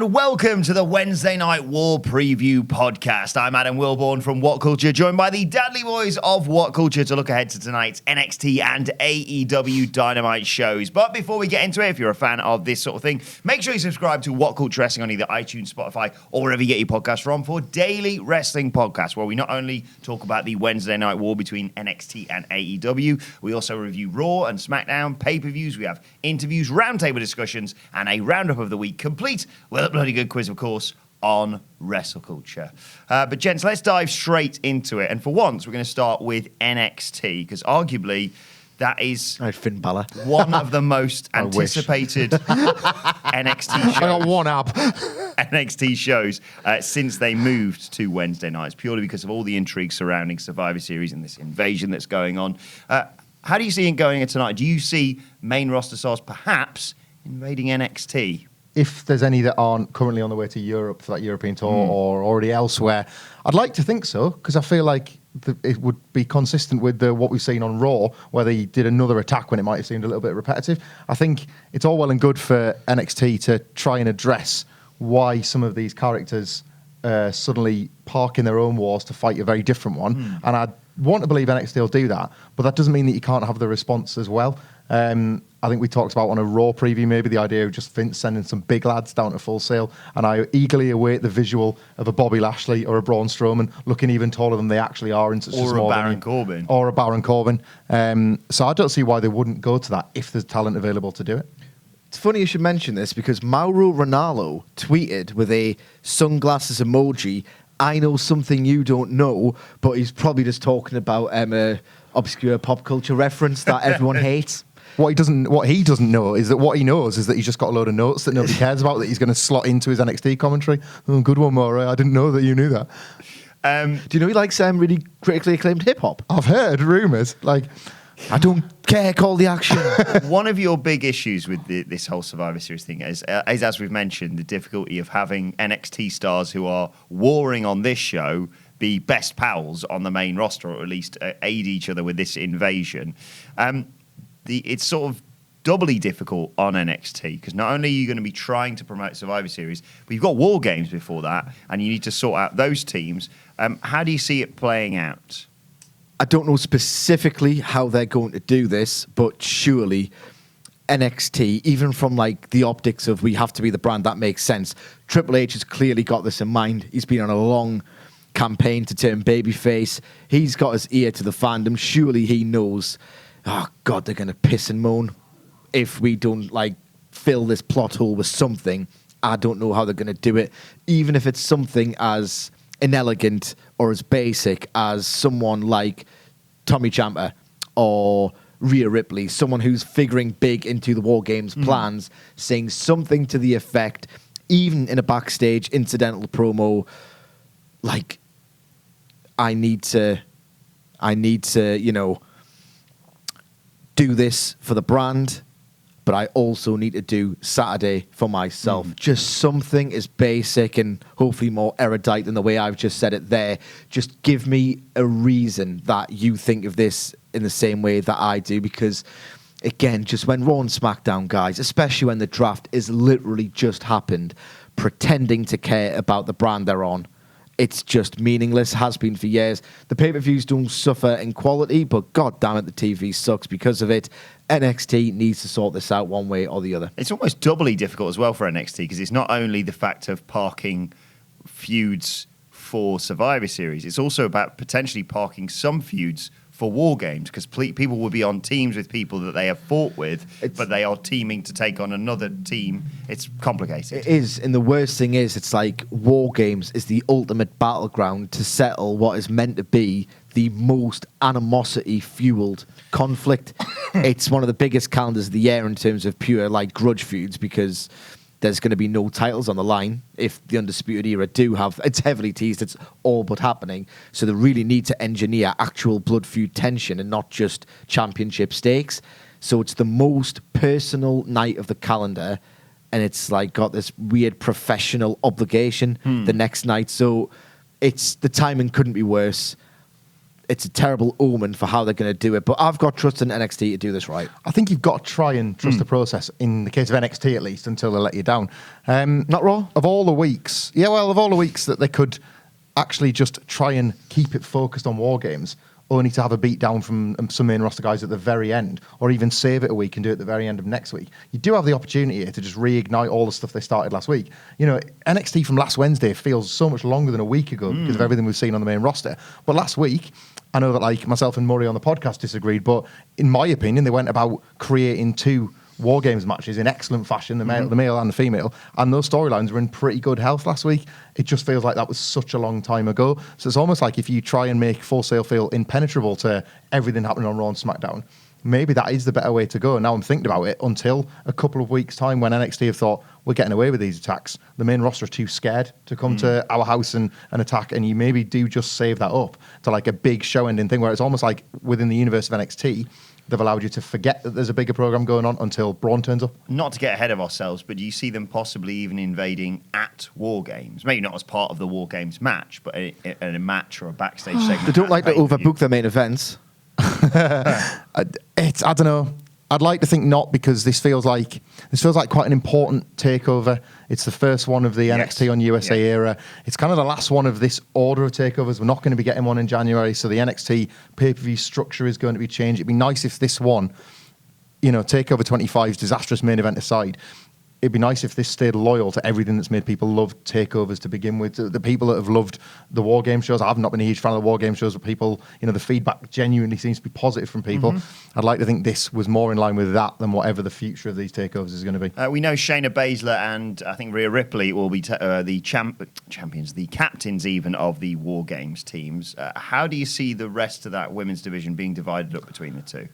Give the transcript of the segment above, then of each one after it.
and welcome to the Wednesday Night War Preview Podcast. I'm Adam Wilbourn from WhatCulture, joined by the Dadley Boyz of WhatCulture to look ahead to tonight's NXT and AEW Dynamite shows. But before we get into it, if you're a fan of this sort of thing, make sure you subscribe to WhatCulture Wrestling on either iTunes, Spotify, or wherever you get your podcasts from for daily wrestling podcasts, where we not only talk about the Wednesday Night War between NXT and AEW, we also review Raw and SmackDown, pay-per-views, we have interviews, roundtable discussions, and a roundup of the week, complete with a bloody good quiz, of course, on WrestleCulture. But gents, let's dive straight into it. And for once, we're going to start with NXT, because arguably that is Finn Balor. one of the most anticipated NXT shows. I got one up. NXT shows since they moved to Wednesday nights, purely because of all the intrigue surrounding Survivor Series and this invasion that's going on. How do you see it going tonight? Do you see main roster stars perhaps invading NXT? If there's any that aren't currently on the way to Europe for that European tour or already elsewhere, I'd like to think so, because I feel like it would be consistent with what we've seen on Raw, where they did another attack when it might have seemed a little bit repetitive. I think it's all well and good for NXT to try and address why some of these characters suddenly park in their own wars to fight a very different one. And I want to believe NXT will do that, but that doesn't mean that you can't have the response as well. I think we talked about on a Raw preview maybe the idea of just Vince sending some big lads down to Full Sail, and I eagerly await the visual of a Bobby Lashley or a Braun Strowman looking even taller than they actually are in such a small Baron Corbin. Or a Baron Corbin. So I don't see why they wouldn't go to that if there's talent available to do it. It's funny you should mention this, because Mauro Ranallo tweeted with a sunglasses emoji, "I know something you don't know," but he's probably just talking about an obscure pop culture reference that everyone hates. What he doesn't know is that what he knows is that he's just got a load of notes that nobody cares about that he's going to slot into his NXT commentary. Oh, good one, Mauro. I didn't know that you knew that. Do you know he likes really critically acclaimed hip hop? I've heard rumours. Like, I don't care. Call the action. One of your big issues with this whole Survivor Series thing is, as we've mentioned, the difficulty of having NXT stars who are warring on this show be best pals on the main roster, or at least aid each other with this invasion. It's sort of doubly difficult on NXT, because not only are you going to be trying to promote Survivor Series, but you've got War Games before that, and you need to sort out those teams. How do you see it playing out? I don't know specifically how they're going to do this, but surely NXT, even from like the optics of we have to be the brand, that makes sense. Triple H has clearly got this in mind. He's been on a long campaign to turn babyface. He's got his ear to the fandom. Surely he knows, oh God, they're going to piss and moan if we don't like fill this plot hole with something. I don't know how they're going to do it, even if it's something as inelegant or as basic as someone like Tommy Ciampa or Rhea Ripley, someone who's figuring big into the War Games plans, saying something to the effect, even in a backstage incidental promo, like, I need to, you know, do this for the brand, but I also need to do Saturday for myself. Just something as basic and hopefully more erudite than the way I've just said it there. Just give me a reason that you think of this in the same way that I do, because, again, just when Raw and SmackDown guys, especially when the draft is literally just happened, pretending to care about the brand they're on, it's just meaningless, has been for years. The pay-per-views don't suffer in quality, but god damn it, the TV sucks because of it. NXT needs to sort this out one way or the other. It's almost doubly difficult as well for NXT, because it's not only the fact of parking feuds for Survivor Series, it's also about potentially parking some feuds for War Games, because people will be on teams with people that they have fought with, but they are teaming to take on another team. It's complicated. It is, and the worst thing is, it's like War Games is the ultimate battleground to settle what is meant to be the most animosity-fueled conflict. It's one of the biggest calendars of the year in terms of pure like grudge feuds, because there's going to be no titles on the line. If the Undisputed Era do have, it's heavily teased, it's all but happening. So they really need to engineer actual blood feud tension and not just championship stakes. So it's the most personal night of the calendar, and it's like got this weird professional obligation the next night. So it's the timing couldn't be worse. it's a terrible omen for how they're going to do it. But I've got trust in NXT to do this right. I think you've got to try and trust the process, in the case of NXT at least, until they let you down. Not Raw? Of all the weeks that they could actually just try and keep it focused on War Games, only to have a beat down from some main roster guys at the very end, or even save it a week and do it at the very end of next week. You do have the opportunity here to just reignite all the stuff they started last week. You know, NXT from last Wednesday feels so much longer than a week ago because of everything we've seen on the main roster. But last week, I know that like myself and Murray on the podcast disagreed, but in my opinion, they went about creating 2 War Games matches in excellent fashion, the male and the female, and those storylines were in pretty good health last week. It just feels like that was such a long time ago. So it's almost like if you try and make Full Sail feel impenetrable to everything happening on Raw and SmackDown, maybe that is the better way to go. And now I'm thinking about it until a couple of weeks' time when NXT have thought, we're getting away with these attacks. The main roster are too scared to come to our house and attack, and you maybe do just save that up to like a big show-ending thing where it's almost like within the universe of NXT, they've allowed you to forget that there's a bigger program going on until Braun turns up. Not to get ahead of ourselves, but do you see them possibly even invading at War Games? Maybe not as part of the War Games match, but in a match or a backstage segment. They don't like to overbook their main events. I don't know. I'd like to think not, because this feels like quite an important takeover. It's the first one of the NXT on USA era. It's kind of the last one of this order of takeovers. We're not going to be getting one in January, so the NXT pay-per-view structure is going to be changed. It'd be nice if this one, you know, Takeover 25's disastrous main event aside, it'd be nice if this stayed loyal to everything that's made people love takeovers to begin with. The people that have loved the War Game shows, I've not been a huge fan of the War Game shows, but people, you know, the feedback genuinely seems to be positive from people. I'd like to think this was more in line with that than whatever the future of these takeovers is going to be. We know Shayna Baszler and I think Rhea Ripley will be the champions, the captains even of the War Games teams. How do you see the rest of that women's division being divided up between the two?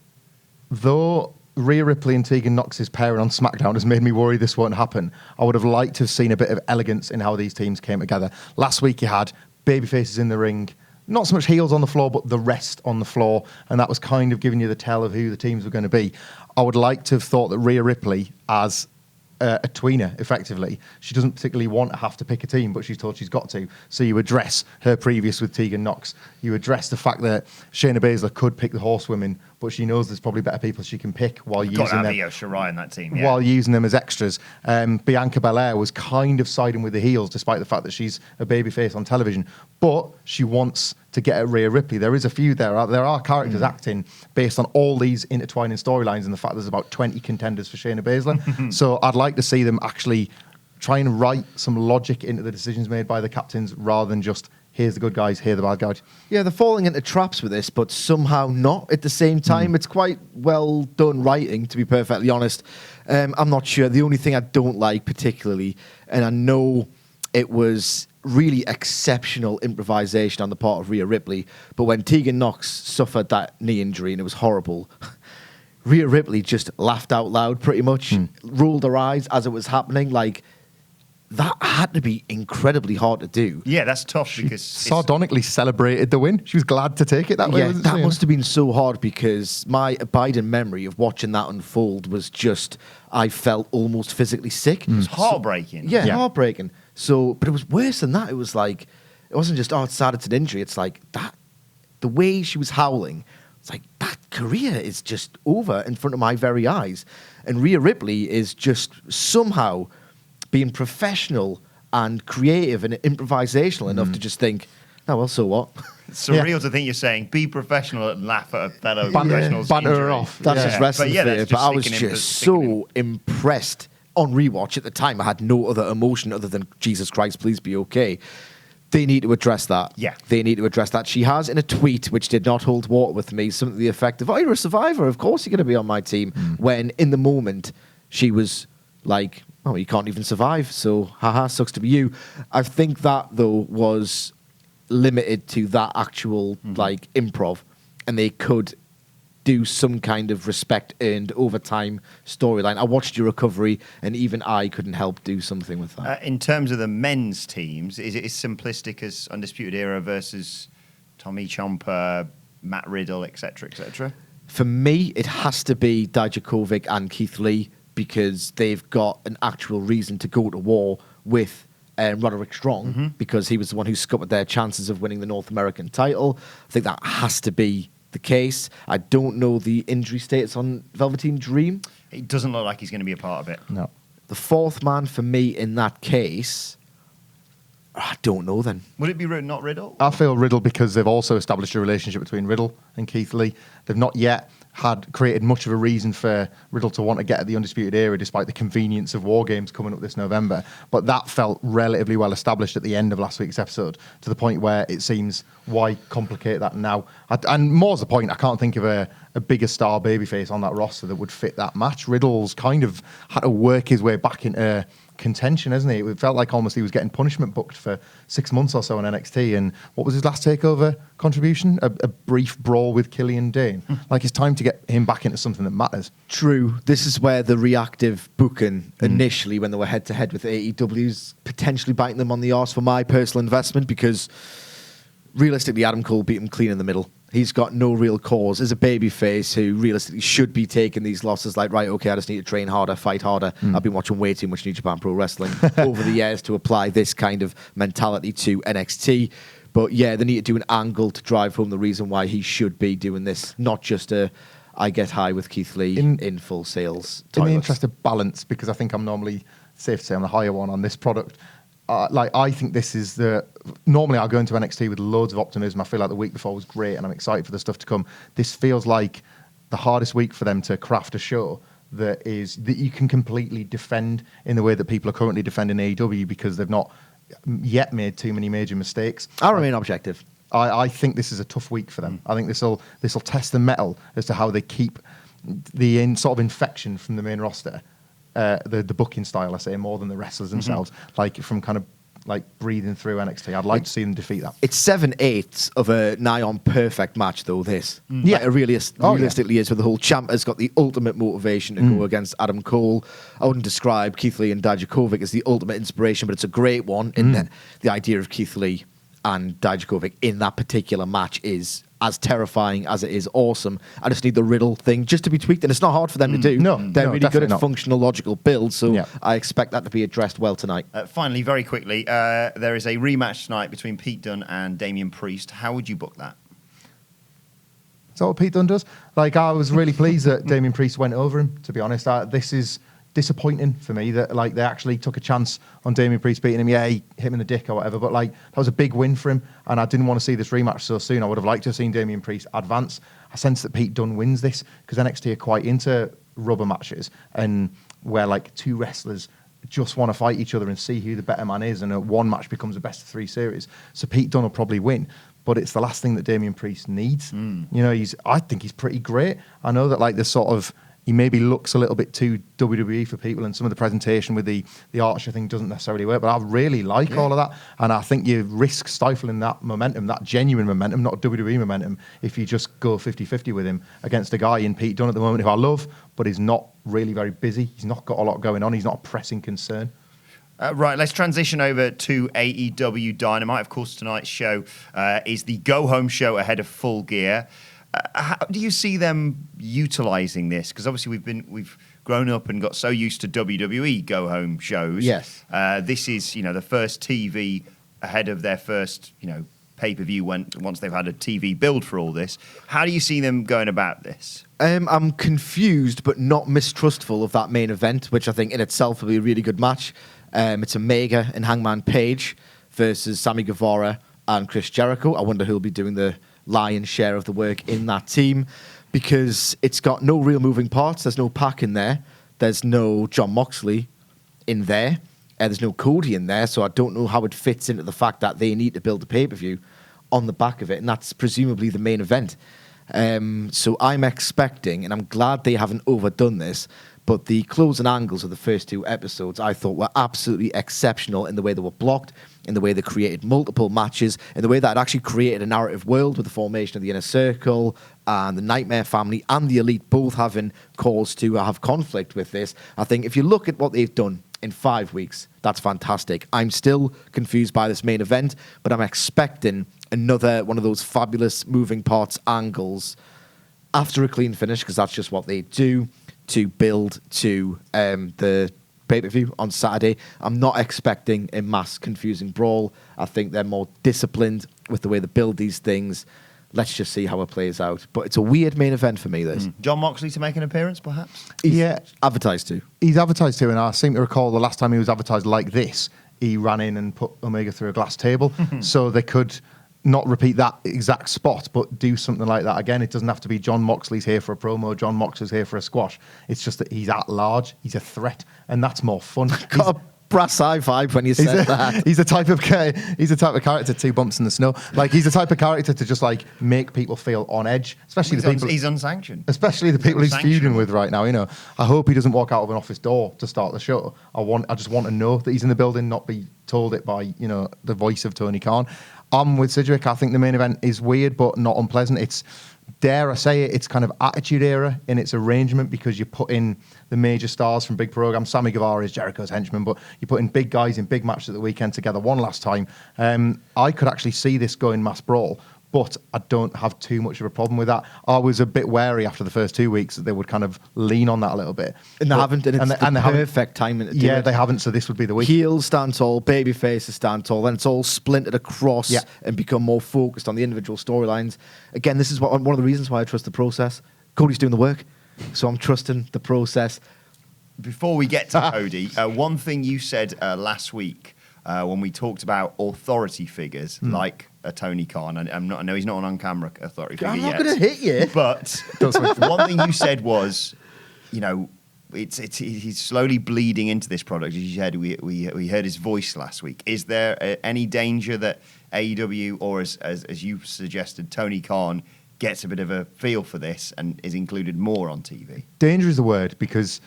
Though Rhea Ripley and Tegan Nox's pairing on SmackDown has made me worry this won't happen, I would have liked to have seen a bit of elegance in how these teams came together. Last week you had babyfaces in the ring, not so much heels on the floor, but the rest on the floor, and that was kind of giving you the tell of who the teams were going to be. I would like to have thought that Rhea Ripley, as a tweener, effectively, she doesn't particularly want to have to pick a team, but she's told she's got to. So you address her previous with Tegan Nox. You address the fact that Shayna Baszler could pick the horsewomen, but she knows there's probably better people she can pick while using them. Io Shirai in that team, while using them as extras. Bianca Belair was kind of siding with the heels, despite the fact that she's a babyface on television. But she wants to get at Rhea Ripley. There is a few there. There are characters acting based on all these intertwining storylines and the fact there's about 20 contenders for Shayna Baszler. So I'd like to see them actually try and write some logic into the decisions made by the captains rather than just, here's the good guys, here are the bad guys. Yeah, they're falling into traps with this, but somehow not at the same time. It's quite well done writing, to be perfectly honest. I'm not sure. The only thing I don't like particularly, and I know it was really exceptional improvisation on the part of Rhea Ripley, but when Tegan Nox suffered that knee injury and it was horrible, Rhea Ripley just laughed out loud pretty much, rolled her eyes as it was happening. Like, that had to be incredibly hard to do. Yeah, that's tough because sardonically celebrated the win. She was glad to take it that way. Yeah, that must have been so hard because my abiding memory of watching that unfold was just, I felt almost physically sick. It was heartbreaking. Yeah, heartbreaking. So, but it was worse than that. It was like, it wasn't just, it's sad it's an injury. It's like that, the way she was howling, it's like that career is just over in front of my very eyes. And Rhea Ripley is just somehow being professional and creative and improvisational enough to just think, oh, well, so what? It's surreal to think you're saying, be professional and laugh at a fellow professional's banter her injury. off. That's just wrestling that's but I was sticking just sticking so impressed on rewatch. At the time, I had no other emotion other than, Jesus Christ, please be okay. They need to address that. Yeah. They need to address that. She has, in a tweet, which did not hold water with me, something to the effect of, oh, you're a survivor. Of course you're going to be on my team. When, in the moment, she was like, oh, you can't even survive, so haha, sucks to be you. I think that, though, was limited to that actual, like, improv. And they could do some kind of respect-earned overtime storyline. I watched your recovery, and even I couldn't help do something with that. In terms of the men's teams, is it as simplistic as Undisputed Era versus Tommy Ciampa, Matt Riddle, etc., etc.? For me, it has to be Dijakovic and Keith Lee because they've got an actual reason to go to war with Roderick Strong because he was the one who scuppered their chances of winning the North American title. I think that has to be the case. I don't know the injury status on Velveteen Dream. It doesn't look like he's going to be a part of it. No. The fourth man for me in that case, I don't know then. Would it be not Riddle? I feel Riddle because they've also established a relationship between Riddle and Keith Lee. They've not yet created much of a reason for Riddle to want to get at the Undisputed Era despite the convenience of War Games coming up this November. But that felt relatively well established at the end of last week's episode to the point where it seems, why complicate that now? And more's the point, I can't think of a bigger star babyface on that roster that would fit that match. Riddle's kind of had to work his way back into contention, hasn't he? It felt like almost he was getting punishment booked for 6 months or so on NXT. And what was his last TakeOver contribution? A brief brawl with Killian Dane. Like, it's time to get him back into something that matters. True. This is where the reactive booking initially, when they were head to head with AEW's, potentially biting them on the arse for my personal investment, because realistically, Adam Cole beat him clean in the middle. He's got no real cause. As a babyface who realistically should be taking these losses, like, right, okay, I just need to train harder, fight harder. I've been watching way too much New Japan Pro Wrestling over the years to apply this kind of mentality to NXT. But yeah, they need to do an angle to drive home the reason why he should be doing this, not just I get high with Keith Lee in full sales. In the interest of balance, because I think I'm normally, safe to say, I'm the higher one on this product. I think this is normally I go into NXT with loads of optimism. I feel like the week before was great and I'm excited for the stuff to come. This feels like the hardest week for them to craft a show that you can completely defend in the way that people are currently defending AEW, because they've not yet made too many major mistakes. I remain objective. I think this is a tough week for them. I think this will test the mettle as to how they keep the sort of infection from the main roster. The booking style, I say, more than the wrestlers themselves, like from kind of like breathing through NXT. I'd like to see them defeat that. It's 7/8 of a nigh on perfect match, though. This, Yeah. like, it really is, realistically is, where the whole champ has got the ultimate motivation to go against Adam Cole. I wouldn't describe Keith Lee and Dijakovic as the ultimate inspiration, but it's a great one. In the idea of Keith Lee and Dijakovic in that particular match is as terrifying as it is awesome. I just need the Riddle thing just to be tweaked, and it's not hard for them to do. They're really good at functional, logical builds, so I expect that to be addressed well tonight. Finally, very quickly, there is a rematch tonight between Pete Dunne and Damian Priest. How would you book that? Is that what Pete Dunne does? Like, I was really pleased that Damian Priest went over him, to be honest. This is disappointing for me that, like, they actually took a chance on Damian Priest beating him. Yeah, he hit him in the dick or whatever, but, like, that was a big win for him, and I didn't want to see this rematch so soon. I would have liked to have seen Damian Priest advance. I sense that Pete Dunne wins this because NXT are quite into rubber matches, and where, like, two wrestlers just want to fight each other and see who the better man is, and one match becomes a best of three series. So Pete Dunne will probably win, but it's the last thing that Damian Priest needs. You know, I think he's pretty great. I know that, like, he maybe looks a little bit too WWE for people, and some of the presentation with the Archer thing doesn't necessarily work, but I really like all of that, and I think you risk stifling that momentum, that genuine momentum, not WWE momentum, if you just go 50-50 with him against a guy in Pete Dunne at the moment who I love, but is not really very busy. He's not got a lot going on. He's not a pressing concern. Right, let's transition over to AEW Dynamite. Of course, tonight's show is the go-home show ahead of Full Gear. How do you see them utilising this? Because obviously we've grown up and got so used to WWE go-home shows. Yes. This is, the first TV ahead of their first, pay-per-view once they've had a TV build for all this. How do you see them going about this? I'm confused but not mistrustful of that main event, which I think in itself will be a really good match. It's Omega and Hangman Page versus Sammy Guevara and Chris Jericho. I wonder who'll be doing the lion's share of the work in that team, because it's got no real moving parts. There's no Pac in there. There's no Jon Moxley in there. There's no Cody in there, so I don't know how it fits into the fact that they need to build a pay-per-view on the back of it, and that's presumably the main event. So I'm expecting, and I'm glad they haven't overdone this, but the closing angles of the first two episodes I thought were absolutely exceptional in the way they were blocked, in the way they created multiple matches, in the way that it actually created a narrative world with the formation of the Inner Circle and the Nightmare Family and the Elite both having cause to have conflict with this. I think if you look at what they've done in 5 weeks, that's fantastic. I'm still confused by this main event, but I'm expecting another one of those fabulous moving parts angles after a clean finish, because that's just what they do, to build to the pay-per-view on Saturday. I'm not expecting a mass confusing brawl. I think they're more disciplined with the way they build these things. Let's just see how it plays out. But it's a weird main event for me, this. John Moxley to make an appearance, perhaps? He's advertised to. He's advertised to, and I seem to recall the last time he was advertised like this, he ran in and put Omega through a glass table. So they could not repeat that exact spot, but do something like that again. It doesn't have to be John Moxley's here for a promo, John Moxley's here for a squash. It's just that he's at large, he's a threat, and that's more fun. Got a brass high vibe when you said that. He's the type of character, two bumps in the snow. Like, he's the type of character to just like make people feel on edge, especially the people. He's unsanctioned. Especially the people he's feuding with right now. You know, I hope he doesn't walk out of an office door to start the show. I just want to know that he's in the building, not be told it by the voice of Tony Khan. I'm with Sidgwick. I think the main event is weird, but not unpleasant. It's, dare I say it, it's kind of Attitude Era in its arrangement, because you put in the major stars from big programs. Sammy Guevara is Jericho's henchman, but you put in big guys in big matches at the weekend together one last time. I could actually see this going mass brawl, but I don't have too much of a problem with that. I was a bit wary after the first 2 weeks that they would kind of lean on that a little bit. And they haven't, and it's the perfect timing to do it. Yeah, they haven't, so this would be the week. Heels stand tall, baby faces stand tall, then it's all splintered across and become more focused on the individual storylines. Again, this is one of the reasons why I trust the process. Cody's doing the work, so I'm trusting the process. Before we get to Cody, one thing you said last week when we talked about authority figures like a Tony Khan, and I know he's not an on-camera authority figure yet. I'm not going to hit you. But one thing you said was, he's slowly bleeding into this product. As you said, we heard his voice last week. Is there any danger that AEW, or as you suggested, Tony Khan gets a bit of a feel for this and is included more on TV? Danger is the word, because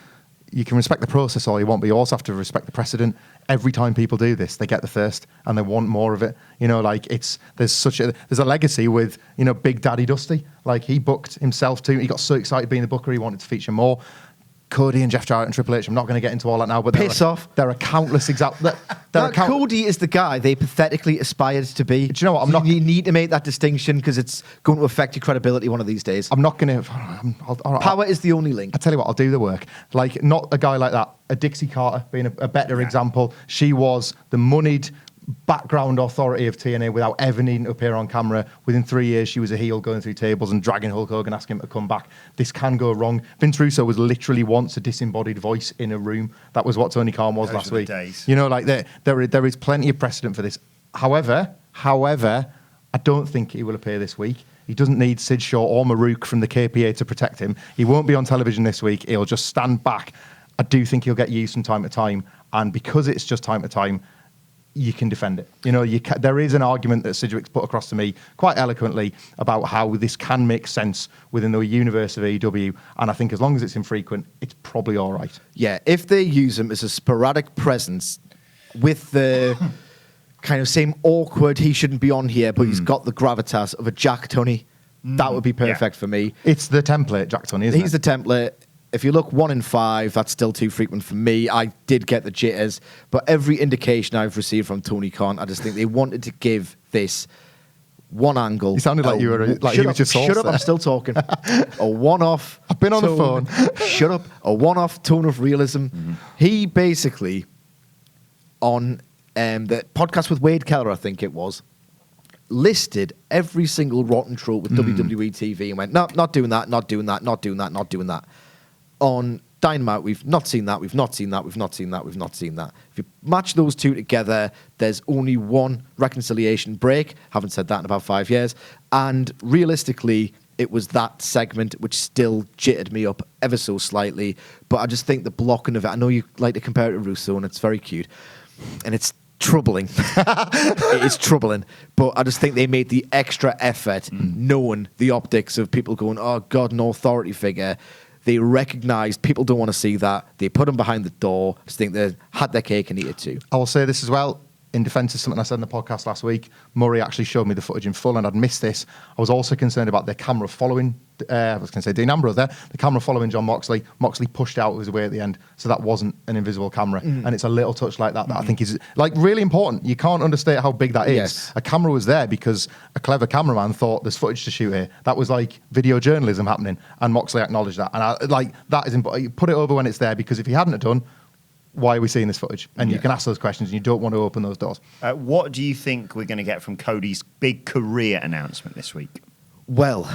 you can respect the process all you want, but you also have to respect the precedent. Every time people do this, they get the thirst and they want more of it. There's a legacy with Big Daddy Dusty. Like, he booked himself too. He got so excited being the booker, he wanted to feature more. Cody and Jeff Jarrett and Triple H, I'm not going to get into all that now, but there are countless examples. Cody is the guy they pathetically aspired to be. Do you know what? You need to make that distinction, because it's going to affect your credibility one of these days. I'm not going to... Power is the only link. I tell you what, I'll do the work. Like, not a guy like that. A Dixie Carter being a better example. She was the moneyed background authority of TNA without ever needing to appear on camera. Within 3 years, she was a heel going through tables and dragging Hulk Hogan, asking him to come back. This can go wrong. Vince Russo was literally once a disembodied voice in a room. That was what Tony Khan was last week. Days. There is plenty of precedent for this. However, I don't think he will appear this week. He doesn't need Sid Shaw or Marouk from the KPA to protect him. He won't be on television this week. He'll just stand back. I do think he'll get used from time to time, and because it's just time to time, you can defend it. There is an argument that Sidgwick's put across to me quite eloquently about how this can make sense within the universe of AEW, and I think as long as it's infrequent, it's probably all right. Yeah, if they use him as a sporadic presence with the kind of same awkward, he shouldn't be on here, but he's got the gravitas of a Jack Tunney, that would be perfect for me. It's the template, Jack Tunney, isn't it? He's the template. If you look 1 in 5, that's still too frequent for me. I did get the jitters, but every indication I've received from Tony Khan, I just think they wanted to give this one angle. You sounded like you were like you were just shut up! I'm still talking. A one-off. I've been on the phone. Shut up! A one-off tone of realism. He basically on the podcast with Wade Keller, I think it was, listed every single rotten trope with WWE TV and went, no, not doing that, not doing that, not doing that, not doing that. On Dynamite, we've not seen that, we've not seen that, we've not seen that, we've not seen that. If you match those two together, there's only one reconciliation break. Haven't said that in about 5 years. And realistically, it was that segment which still jittered me up ever so slightly. But I just think the blocking of it, I know you like to compare it to Russo, and it's very cute. And it's troubling. It is troubling. But I just think they made the extra effort knowing the optics of people going, oh, God, an authority figure. They recognised people don't want to see that. They put them behind the door. I just think they had their cake and eat it too. I will say this as well. In defence of something I said in the podcast last week, Murray actually showed me the footage in full, and I'd missed this. I was also concerned about the camera following, I was going to say Dean Ambrose there, the camera following John Moxley. Moxley pushed out his way at the end, so that wasn't an invisible camera. And it's a little touch like that I think is like really important. You can't understate how big that is. Yes. A camera was there because a clever cameraman thought there's footage to shoot here. That was like video journalism happening, and Moxley acknowledged that. And that is important. You put it over when it's there, because if he hadn't have done, why are we seeing this footage? And you can ask those questions, and you don't want to open those doors. What do you think we're going to get from Cody's big career announcement this week? Well,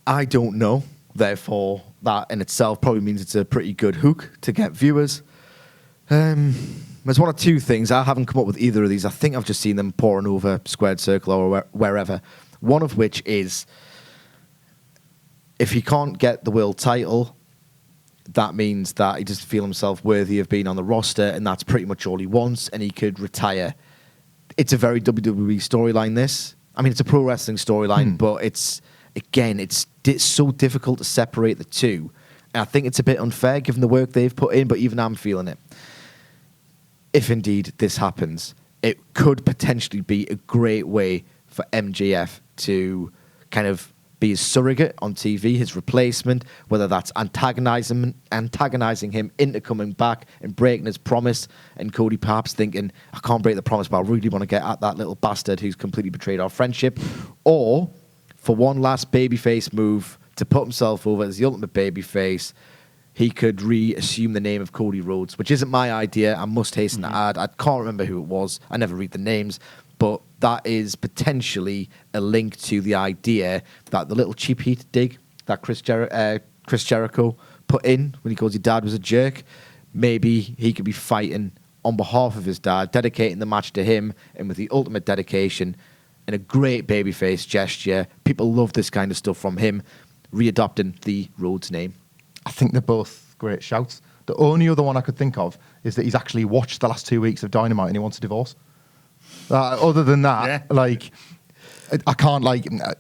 I don't know. Therefore, that in itself probably means it's a pretty good hook to get viewers. There's one or two things. I haven't come up with either of these. I think I've just seen them pouring over Squared Circle or wherever. One of which is, if he can't get the world title, that means that he doesn't feel himself worthy of being on the roster, and that's pretty much all he wants, and he could retire. It's a very WWE storyline, this. I mean, it's a pro wrestling storyline, but it's so difficult to separate the two. And I think it's a bit unfair given the work they've put in, but even I'm feeling it. If indeed this happens, it could potentially be a great way for MJF to kind of be his surrogate on TV, his replacement, whether that's antagonizing him into coming back and breaking his promise, and Cody perhaps thinking, I can't break the promise, but I really want to get at that little bastard who's completely betrayed our friendship. Or for one last babyface move to put himself over as the ultimate babyface, he could reassume the name of Cody Rhodes, which isn't my idea. I must hasten to add. I can't remember who it was. I never read the names. But that is potentially a link to the idea that the little cheap heat dig that Chris Jericho put in when he calls his dad was a jerk, maybe he could be fighting on behalf of his dad, dedicating the match to him, and with the ultimate dedication and a great babyface gesture. People love this kind of stuff from him, readopting the Rhodes name. I think they're both great shouts. The only other one I could think of is that he's actually watched the last 2 weeks of Dynamite and he wants a divorce. Other than that, I can't,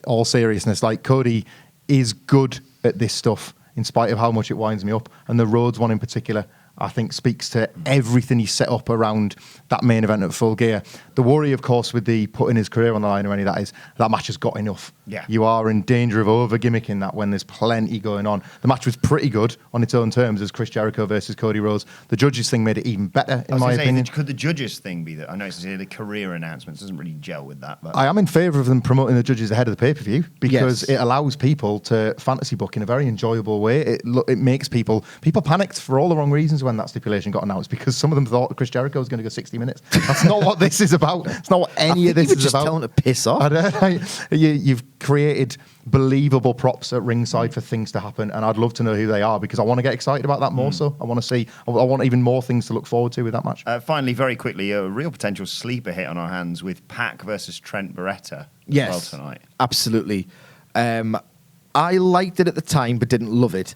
all seriousness, Cody is good at this stuff in spite of how much it winds me up. And the Rhodes one in particular, I think, speaks to everything he's set up around that main event at Full Gear. The worry, of course, with the putting his career on the line or any of that is that match has got enough. Yeah. You are in danger of over-gimmicking that when there's plenty going on. The match was pretty good on its own terms as Chris Jericho versus Cody Rhodes. The judges thing made it even better, in my opinion. Could the judges thing be that? I know it's the career announcements doesn't really gel with that. But I am in favour of them promoting the judges ahead of the pay-per-view because it allows people to fantasy book in a very enjoyable way. It makes people panicked for all the wrong reasons when that stipulation got announced, because some of them thought Chris Jericho was going to go 60 minutes. That's not what this is about. It's not what any of this is just about. telling to piss off. You've created believable props at ringside for things to happen, and I'd love to know who they are because I want to get excited about that more. So I want to see. I want even more things to look forward to with that match. Finally, very quickly, a real potential sleeper hit on our hands with Pac versus Trent Barreta. Yes, tonight. Absolutely. I liked it at the time, but didn't love it.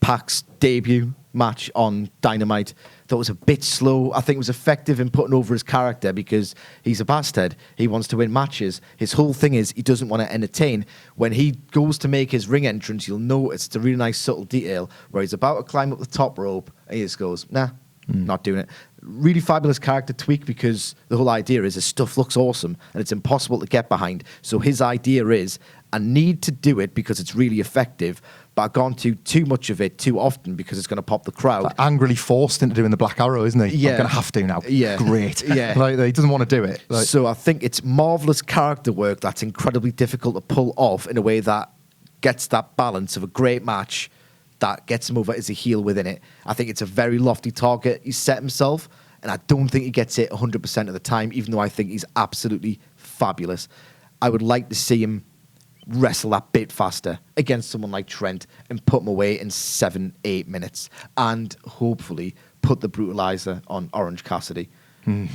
Pac's debut match on Dynamite, thought it was a bit slow. I think it was effective in putting over his character because he's a bastard. He wants to win matches. His whole thing is he doesn't want to entertain. When he goes to make his ring entrance, you'll notice it's a really nice subtle detail where he's about to climb up the top rope and he just goes, nah, not doing it. Really fabulous character tweak because the whole idea is his stuff looks awesome and it's impossible to get behind. So his idea is, I need to do it because it's really effective, but I've gone to too much of it too often because it's going to pop the crowd. Like angrily forced into doing the Black Arrow, isn't he? Yeah. I'm going to have to now. Yeah. Great. Yeah. He doesn't want to do it. So I think it's marvellous character work that's incredibly difficult to pull off in a way that gets that balance of a great match that gets him over as a heel within it. I think it's a very lofty target he's set himself, and I don't think he gets it 100% of the time, even though I think he's absolutely fabulous. I would like to see him wrestle that bit faster against someone like Trent and put him away in 7-8 minutes, and hopefully put the brutalizer on Orange Cassidy.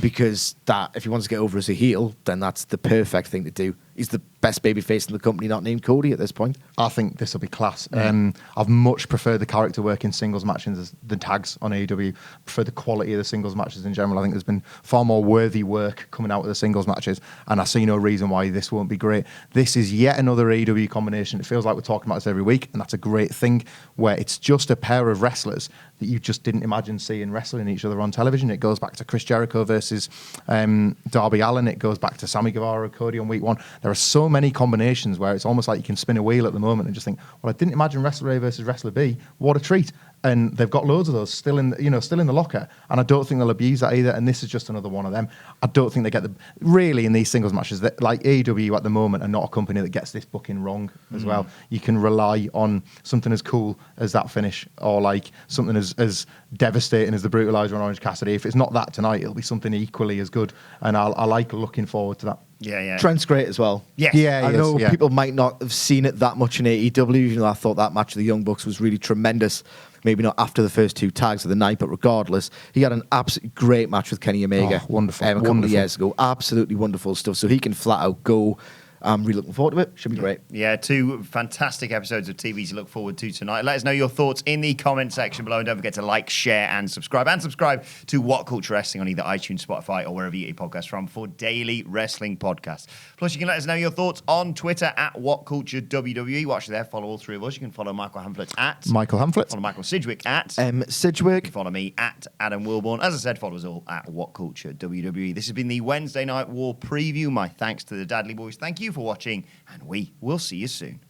Because that, if he wants to get over as a heel, then that's the perfect thing to do. He's the best babyface in the company, not named Cody at this point. I think this will be class. I've much preferred the character work in singles matches than tags on AEW. Prefer the quality of the singles matches in general. I think there's been far more worthy work coming out of the singles matches, and I see no reason why this won't be great. This is yet another AEW combination. It feels like we're talking about this every week, and that's a great thing, where it's just a pair of wrestlers that you just didn't imagine seeing wrestling each other on television. It goes back to Chris Jericho versus Darby Allin. It goes back to Sammy Guevara, Cody on week one. There are so many combinations where it's almost like you can spin a wheel at the moment and just think, well, I didn't imagine Wrestler A versus Wrestler B. What a treat. and they've got loads of those still in the locker, and I don't think they'll abuse that either. And this is just another one of them. I don't think they get really in these singles matches that like AEW at the moment are not a company that gets this booking wrong as well. You can rely on something as cool as that finish, or like something as devastating as the Brutalizer on Orange Cassidy. If it's not that tonight, it'll be something equally as good, and I like looking forward to that. Yeah. Trent's great as well. Yes. I know people might not have seen it that much in AEW. You know, I thought that match of the Young Bucks was really tremendous. Maybe not after the first 2 tags of the night, but regardless, he had an absolutely great match with Kenny Omega. Oh, wonderful. A couple of years ago. Absolutely wonderful stuff. So he can flat out go. I'm really looking forward to it. Should be great. Yeah, 2 fantastic episodes of TV to look forward to tonight. Let us know your thoughts in the comment section below. And don't forget to like, share, and subscribe. And subscribe to What Culture Wrestling on either iTunes, Spotify, or wherever you get your podcasts from for daily wrestling podcasts. Plus, you can let us know your thoughts on Twitter at WhatCultureWWE. Watch there. Follow all 3 of us. You can follow Michael Hamflett at Michael Hamflett. Follow Michael Sidgwick at Sidgwick. Follow me at Adam Wilbourn. As I said, follow us all at WhatCultureWWE. This has been the Wednesday Night War preview. My thanks to the Dadley Boyz. Thank you for watching, and we will see you soon.